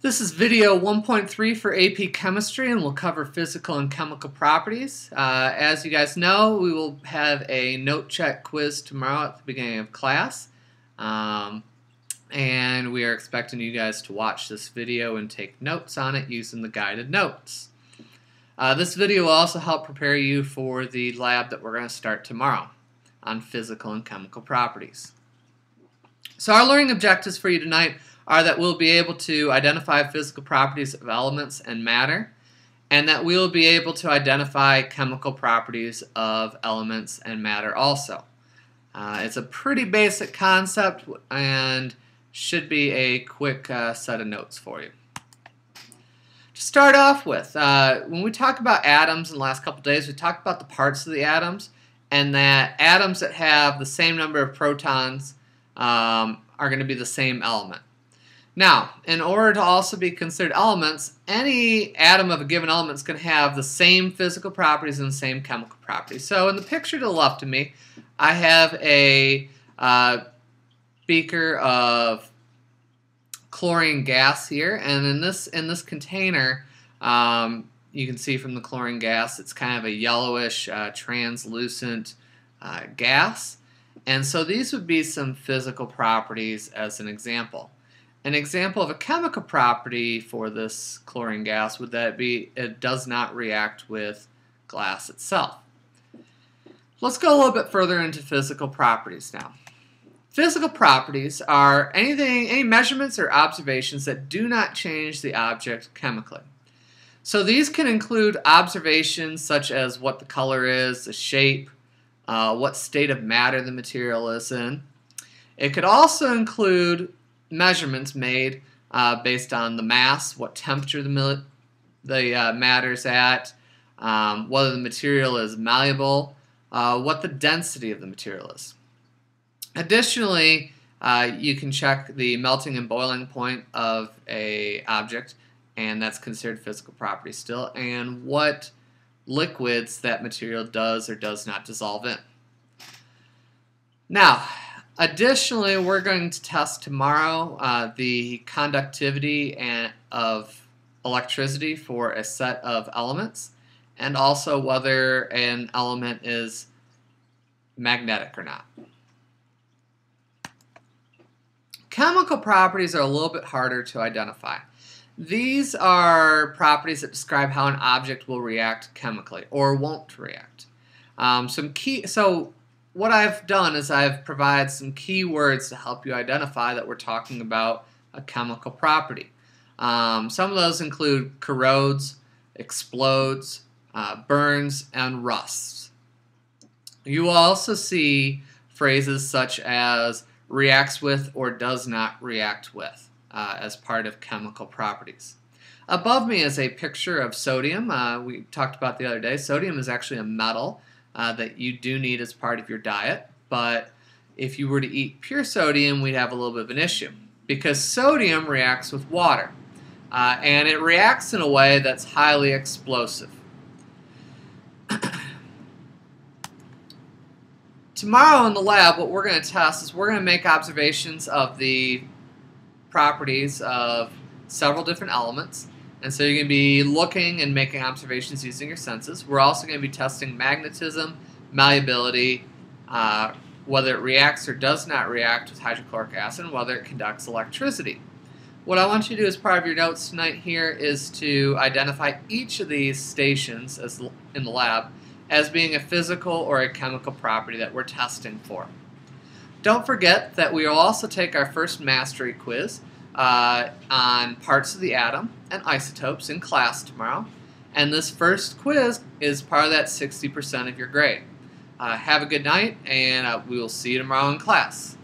This is video 1.3 for AP Chemistry, and we'll cover physical and chemical properties. As you guys know, we will have a note check quiz tomorrow at the beginning of class. And we are expecting you guys to watch this video and take notes on it using the guided notes. This video will also help prepare you for the lab that we're going to start tomorrow on physical and chemical properties. So our learning objectives for you tonight are that we'll be able to identify physical properties of elements and matter, and that we'll be able to identify chemical properties of elements and matter also. It's a pretty basic concept and should be a quick set of notes for you. To start off with, when we talk about atoms in the last couple days, we talked about the parts of the atoms, and that atoms that have the same number of protons are going to be the same element. Now, in order to also be considered elements, any atom of a given element is going to have the same physical properties and the same chemical properties. So in the picture to the left of me, I have a beaker of chlorine gas here, and in this container, you can see from the chlorine gas, it's kind of a yellowish, translucent gas. And so these would be some physical properties as an example. An example of a chemical property for this chlorine gas would that be it does not react with glass itself. Let's go a little bit further into physical properties now. Physical properties are any measurements or observations that do not change the object chemically. So these can include observations such as what the color is, the shape, what state of matter the material is in. It could also include measurements made based on the mass, what temperature the matter's at, whether the material is malleable, what the density of the material is. Additionally, you can check the melting and boiling point of an object, and that's considered physical property still, and what liquids that material does or does not dissolve in. Now, additionally, we're going to test tomorrow the conductivity of electricity for a set of elements, and also whether an element is magnetic or not. Chemical properties are a little bit harder to identify. These are properties that describe how an object will react chemically or won't react. So what I've done is I've provided some keywords to help you identify that we're talking about a chemical property. Some of those include corrodes, explodes, burns, and rusts. You will also see phrases such as reacts with or does not react with as part of chemical properties. Above me is a picture of sodium. We talked about the other day. Sodium is actually a metal that you do need as part of your diet, but if you were to eat pure sodium, we'd have a little bit of an issue because sodium reacts with water, and it reacts in a way that's highly explosive. Tomorrow in the lab, what we're going to test is we're going to make observations of the properties of several different elements. And so you're going to be looking and making observations using your senses. We're also going to be testing magnetism, malleability, whether it reacts or does not react with hydrochloric acid, and whether it conducts electricity. What I want you to do as part of your notes tonight here is to identify each of these stations in the lab as being a physical or a chemical property that we're testing for. Don't forget that we will also take our first mastery quiz on parts of the atom and isotopes in class tomorrow, and this first quiz is part of that 60% of your grade. Have a good night, and we will see you tomorrow in class.